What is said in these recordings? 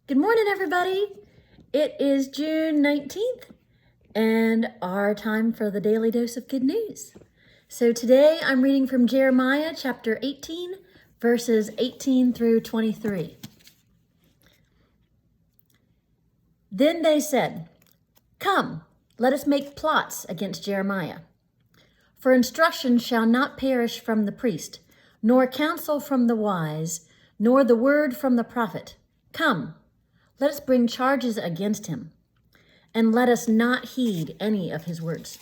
Good morning, everybody. It is June 19th and our time for the Daily Dose of Good News. So today I'm reading from Jeremiah chapter 18, verses 18 through 23. Then they said, "Come, let us make plots against Jeremiah. For instruction shall not perish from the priest, nor counsel from the wise, nor the word from the prophet. Come, let us bring charges against him, and let us not heed any of his words.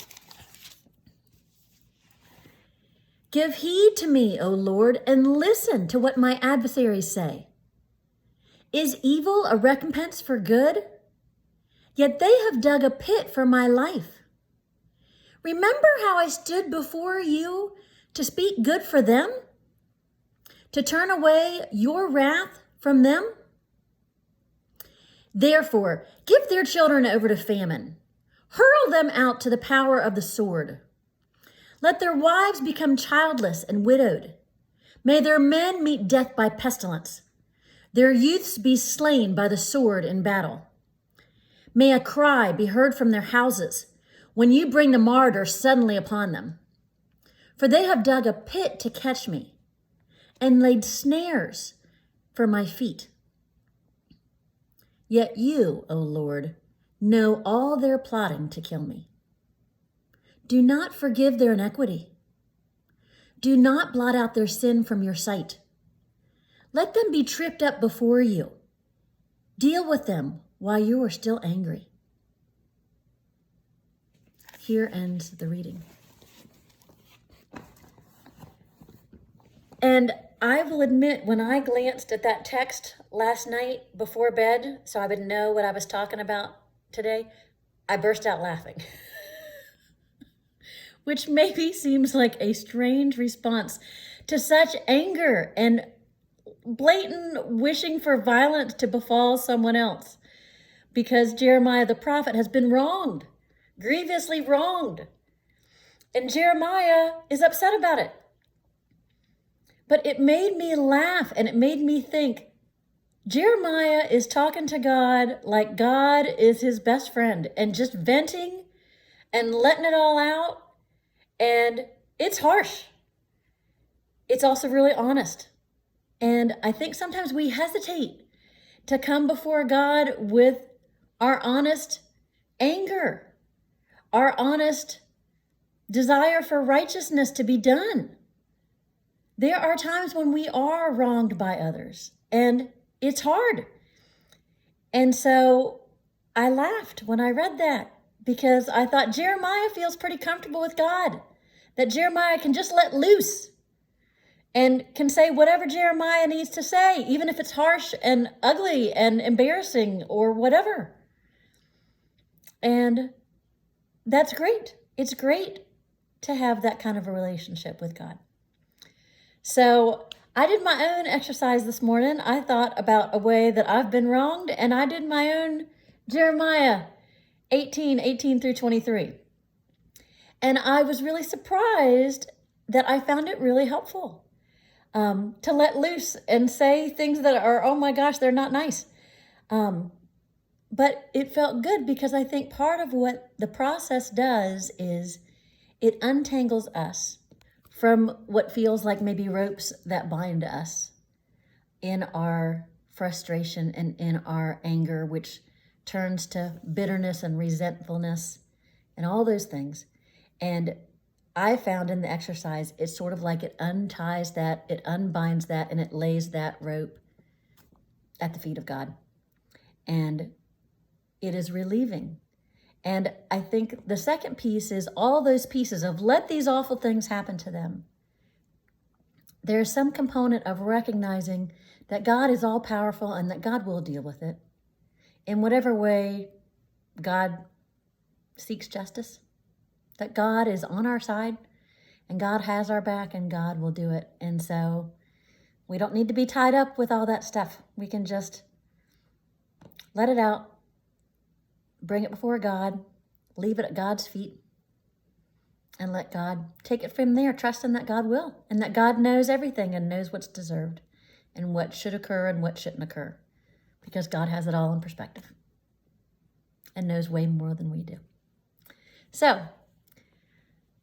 Give heed to me, O Lord, and listen to what my adversaries say. Is evil a recompense for good? Yet they have dug a pit for my life. Remember how I stood before you to speak good for them, to turn away your wrath from them? Therefore, give their children over to famine. Hurl them out to the power of the sword. Let their wives become childless and widowed. May their men meet death by pestilence, their youths be slain by the sword in battle. May a cry be heard from their houses when you bring the martyr suddenly upon them. For they have dug a pit to catch me and laid snares for my feet. Yet you, O Lord, know all their plotting to kill me. Do not forgive their iniquity. Do not blot out their sin from your sight. Let them be tripped up before you. Deal with them while you are still angry." Here ends the reading. And I will admit, when I glanced at that text last night before bed, so I would know what I was talking about today, I burst out laughing. Which maybe seems like a strange response to such anger and blatant wishing for violence to befall someone else, because Jeremiah the prophet has been wronged, grievously wronged, and Jeremiah is upset about it. But it made me laugh, and it made me think, Jeremiah is talking to God like God is his best friend and just venting and letting it all out. And it's harsh. It's also really honest. And I think sometimes we hesitate to come before God with our honest anger, our honest desire for righteousness to be done. There are times when we are wronged by others, and it's hard. And so I laughed when I read that, because I thought Jeremiah feels pretty comfortable with God, that Jeremiah can just let loose and can say whatever Jeremiah needs to say, even if it's harsh and ugly and embarrassing or whatever. And that's great. It's great to have that kind of a relationship with God. So I did my own exercise this morning. I thought about a way that I've been wronged, and I did my own Jeremiah 18 through 23. And I was really surprised that I found it really helpful to let loose and say things that are, oh my gosh, they're not nice. But it felt good, because I think part of what the process does is it untangles us from what feels like maybe ropes that bind us in our frustration and in our anger, which turns to bitterness and resentfulness and all those things. And I found in the exercise, it's sort of like it unties that, it unbinds that, and it lays that rope at the feet of God. And it is relieving. And I think the second piece is all those pieces of let these awful things happen to them. There's some component of recognizing that God is all powerful and that God will deal with it in whatever way God seeks justice, that God is on our side and God has our back and God will do it. And so we don't need to be tied up with all that stuff. We can just let it out. Bring it before God, leave it at God's feet, and let God take it from there, trusting that God will, and that God knows everything and knows what's deserved and what should occur and what shouldn't occur. because God has it all in perspective and knows way more than we do. So,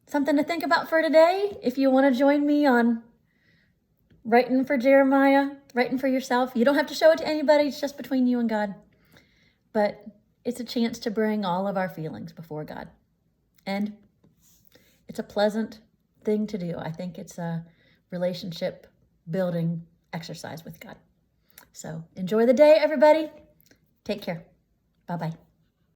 something to think about for today. If you want to join me on writing for Jeremiah, writing for yourself, you don't have to show it to anybody. It's just between you and God. But it's a chance to bring all of our feelings before God. And it's a pleasant thing to do. I think it's a relationship building exercise with God. So enjoy the day, everybody. Take care. Bye-bye.